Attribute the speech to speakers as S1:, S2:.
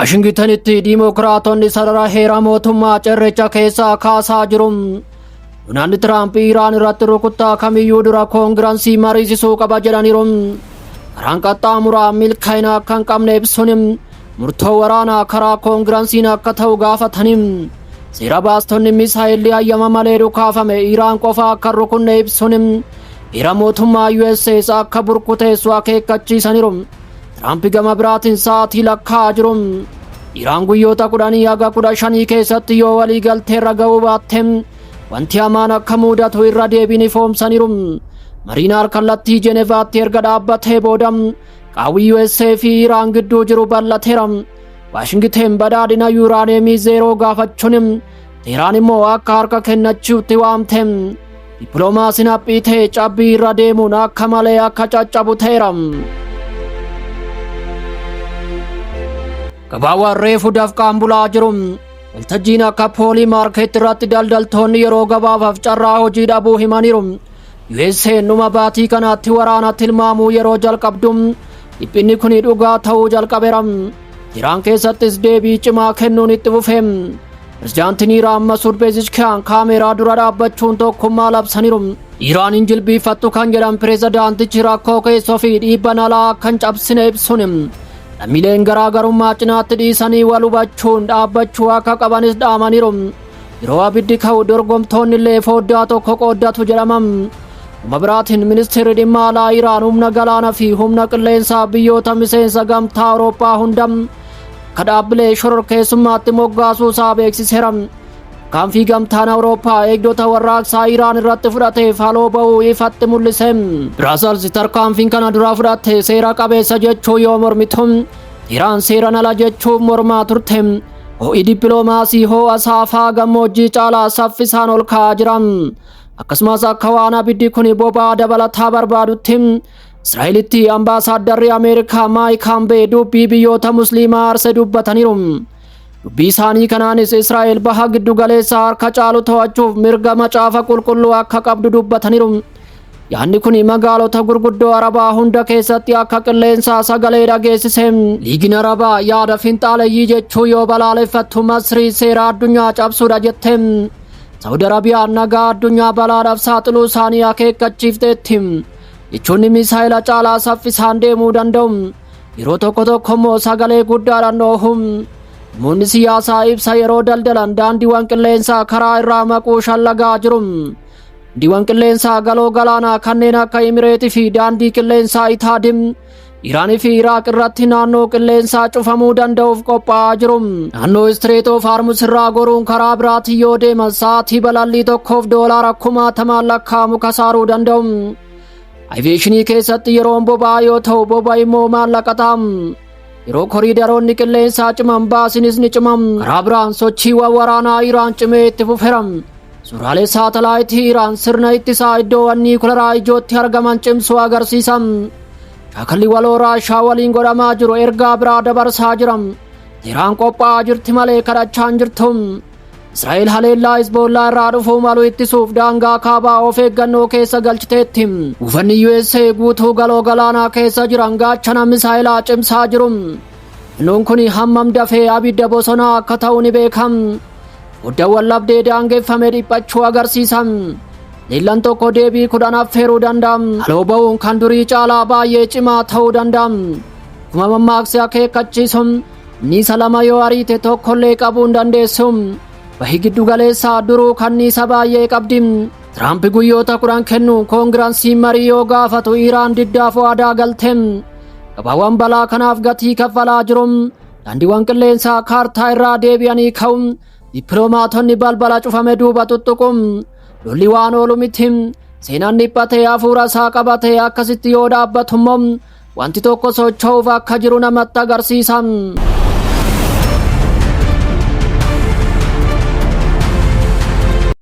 S1: Waashingitanitti Dimookiraatonni sarara heera mootummaa cirricha keessaa kaasaa jiru. Doonaald Tiraamp Iraan irratti rukuttaa kamiyyuu dura koongirensii mariisisuu qaba jedhaniiru. Karaan qaxxaamuraa milkaa'ina akka hin qabne ibsuun murtoo waraanaa karaa koongirensiin akka ta'u gaafatanii seera baastonni misaayilii hayyama malee dhukaafame Iraan qofa akka rukunne ibsuun heera mootummaa US akka burkuteessu akeekkachiisaniiru. Tiraamp gama biraatiin sa'aatii lakkaa'aa jiru. Iraan guyyoota 10 haga 15 keessatti yoo walii galteerra ga'uu baatte wanti hamaan akka mudatu irra deebiin ifoomsaniiru. Mariin kallattii Jenevaatti erga dhaabbatee booda qaawwi USA fi Iraan gidduu jiru bal'ateera. Waashingiten badhaadhina yuuraaniyeemii zeeroo gaafachuun Teheraan immoo akka harka kennachuutti waamte. Dippiloomaasiin haphii ta'e cabbii irra deemuun akka malee akka caccabu ta'eera. Gabaawwan reefu dafqaan bulaa jiru. Waltajjiin akka poolii maarkeetii irratti daldaltoonni yeroo gabaabaaf carraa hojii dhabuu himaniiru. USA numa baatii kanaatti waraana tilmaamuu yeroo jalqabdu dhiphinni kun dhugaa ta'uu jalqabeera. Iraan keessattis deebii cimaa kennuun itti fufe. Pirezidaantiin Iraan Masuud Pezeshkiyan kaameeraa dura dhaabbachuun tokkummaa labsaniiru. Iraanin jilbiifattu kan jedhan pirezidaantichi rakkoo keessoo fi dhiibbaa alaa akka hin cabsine ibsuun lammiileen garaagarummaa cinaatti dhiisanii wal hubachuun dhaabbachuu akka qabanis dhaamaniiru. Yeroo abiddi ka'u dorgomtoonni illee foddaa tokko qooddatu jedhama. Uma biraatiin ministeerri dhimma alaa Iraan humna galaanaa fi humna qilleensaa biyyoota miseensa gamtaa Awurooppaa hunda akka dhaabbilee shororkeessummaatti moggaasuu isaa beeksiseera. Kaanfii gamtaan Awurooppaa eegdota warraaqsaa Iraan irratti fudhateef haaloo ba'uu ifatti mul'ise. Biraazilsi tarkaanfiin kana dura fudhatte seera qabeessa jechuu yoo mormitu Iraan seeraan ala jechuuf mormaa turte. Ho'i dippiloomaasii ho'a saafaa gammoojjii caalaa saffisaan ol ka'aa jira. Akkasumas akka waan abiddi kun boba'aa dabalataa barbaadutti Israa'elitti ambaasaadarri Ameerikaa Maayik Hambee dubbii biyyoota musliimaa aarse dubbataniiru. Dubbii isaanii kanaanis Israa'el baha giddu galeessaa harka caalu to'achuuf mirga macaafa qulqulluu akka qabdu dubbataniiru. Yaadni kun magaalota gurguddoo Arabaa hunda keessatti akka qilleensaa sagalee dhageessise. Liigiin Arabaa yaada finxaaleeyyii jechuu yoo balaaleffattu Masrii seera addunyaa cabsuudha jette. Saudi Arabiyaan nagaa addunyaa balaadhaaf saaxiluu isaanii akeekkachiifteetti. Jechuun misaayila caalaa saffisaan deemuu danda'u. Yeroo tokko tokko immoo sagalee guddaadhaan dhoohu. Namoonni siyaasaa ibsa yeroo daldalan daandiiwwan qilleensaa karaa irraa maquu shallagaa jiru. Daandiiwwan qilleensaa galoo galaanaa kanneen akka Imireetii fi daandii qilleensaa Itaadim Iraanii fi Iraaq irratti naannoo qilleensaa cufamuu danda'uuf qophaa'aa jiru. Naannoo Istireet oof Hormuz irraa goruun karaa biraatiin yoo deeman sa'aatii balallii tokkoof doolaara 60,000 lakkaa'amu kasaaruu danda'u. Aviyeeshinii keessatti yeroon boba'aa yoo ta'u boba'a immoo maallaqa ta'a. Yeroo koriidaroonni qilleensaa ciman baasinis ni ciman. Karaa biraan sochiiwwan waraanaa Iraan cimee itti fufeera. Suuraalee saatalaayitii Iraan sirna ittisaa iddoowwan niwukileeraa ijootti argaman cimsuu agarsiisa. Shaakalli waloo Raashaa waliin godhamaa jiru ergaa biraa dabarsaa jira. Teheraan qophaa'aa jirti malee kadhachaa hin jirtu. Israa'el haleellaa Hizbollaa irraa dhufuu malu ittisuuf daangaa kaabaa of eeggannoo keessa galchiteetti. Buufanni USA guutuu galoo galaanaa keessa jiran gaachana misaayilaa cimsaa jiru. Innuun kun hammam dafee abidda bosonaa akka ta'u ni beekama. Foddaawwan labdee daangeffame dhiphachuu agarsiisa. Leellan tokko deebii 10 affeeruu danda'a. Haaloo ba'uun kan durii caalaa baay'ee cimaa ta'uu danda'a. Kuma mammaaksee akeekkachiisu niisa lama yoo ariite tokkollee qabuu hin dandeessu. Bahi giddu galeessaa duruu kanniisa baay'ee qabdi. Tiraamp guyyoota 10 kennuun koongirensiin marii yoo gaafatu Iraan diddaaf waadaa galte. Gabaawwan balaa kanaaf gatii kaffalaa jiru. Daandiiwwan qilleensaa kaartaa irraa deebi'anii ka'u. Dippiloomaatonni balbala cufame duuba tuttuqu. Lolli waan oolu miti. Seenaan dhiphatee hafuura isaa qabatee akkasitti yoo dhaabbatu immoo wanti tokko socho'uuf akka jiru namatti agarsiisa.